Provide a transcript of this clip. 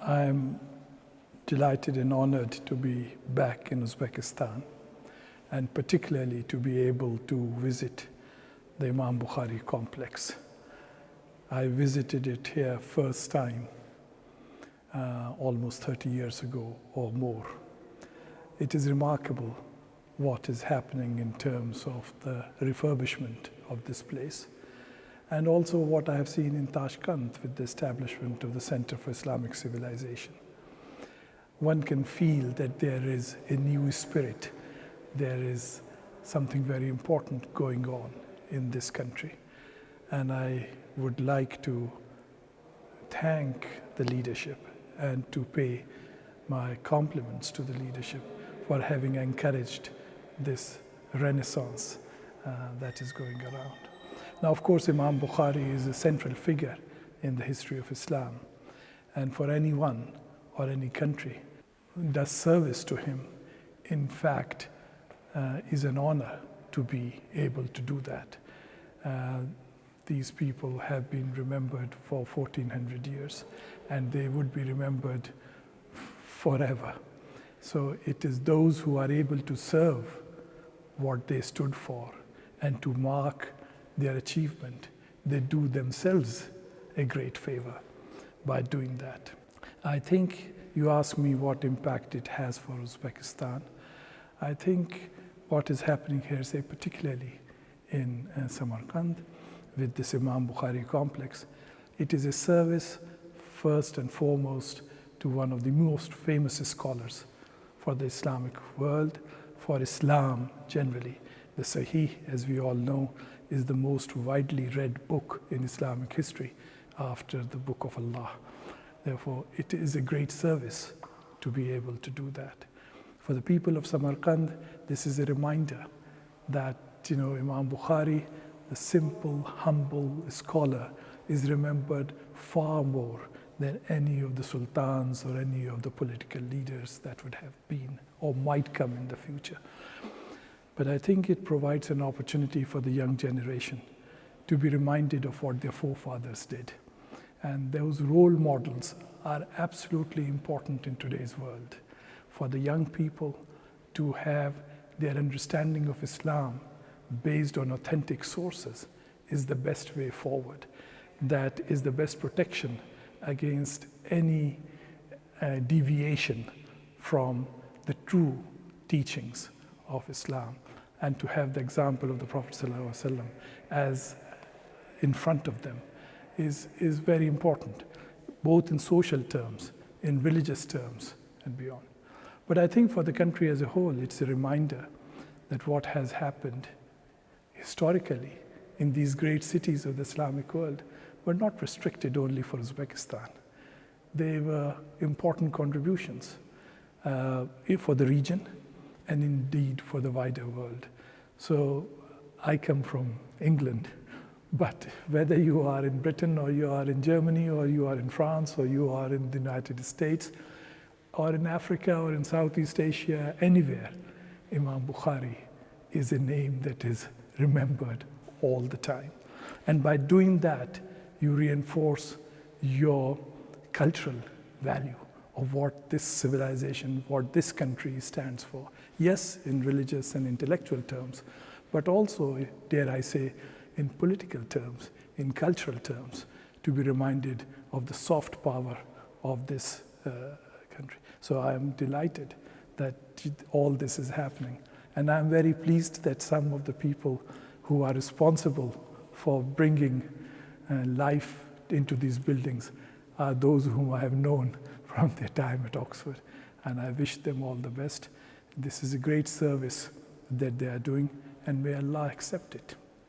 I'm delighted and honored to be back in Uzbekistan, and particularly to be able to visit the Imam Buxoriy complex. I visited it here first time almost 30 years ago or more. It is remarkable what is happening in terms of the refurbishment of this place, and also what I have seen in Toshkent with the establishment of the Center for Islamic Civilization. One can feel that there is a new spirit. There is something very important going on in this country. And I would like to thank the leadership and to pay my compliments to the leadership for having encouraged this renaissance that is going around. Now, of course, Imam Buxoriy is a central figure in the history of Islam. And for anyone or any country who does service to him, in fact, is an honor to be able to do that. These people have been remembered for 1400 years, and they would be remembered forever. So it is those who are able to serve what they stood for and to mark their achievement. They do themselves a great favor by doing that. I think you asked me what impact it has for Uzbekistan. I think what is happening here, say particularly in Samarkand with this Imam Buxoriy complex, it is a service first and foremost to one of the most famous scholars for the Islamic world, for Islam generally. The Sahih, as we all know, is the most widely read book in Islamic history after the Book of Allah. Therefore, it is a great service to be able to do that. For the people of Samarkand, this is a reminder that, Imam Buxoriy, the simple, humble scholar, is remembered far more than any of the sultans or any of the political leaders that would have been or might come in the future. But I think it provides an opportunity for the young generation to be reminded of what their forefathers did. And those role models are absolutely important in today's world. For the young people to have their understanding of Islam based on authentic sources is the best way forward. That is the best protection against any deviation from the true teachings of Islam. And to have the example of the Prophet ﷺ as in front of them is very important, both in social terms, in religious terms, and beyond. But I think for the country as a whole, it's a reminder that what has happened historically in these great cities of the Islamic world were not restricted only for Uzbekistan. They were important contributions for the region and indeed for the wider world. So I come from England, but whether you are in Britain or you are in Germany or you are in France or you are in the United States or in Africa or in Southeast Asia, anywhere, Imam Buxoriy is a name that is remembered all the time. And by doing that, you reinforce your cultural value of what this civilization, what this country stands for. Yes, in religious and intellectual terms, but also, dare I say, in political terms, in cultural terms, to be reminded of the soft power of this country. So I am delighted that all this is happening. And I'm very pleased that some of the people who are responsible for bringing life into these buildings are those whom I have known from their time at Oxford. And I wish them all the best. This is a great service that they are doing, and may Allah accept it.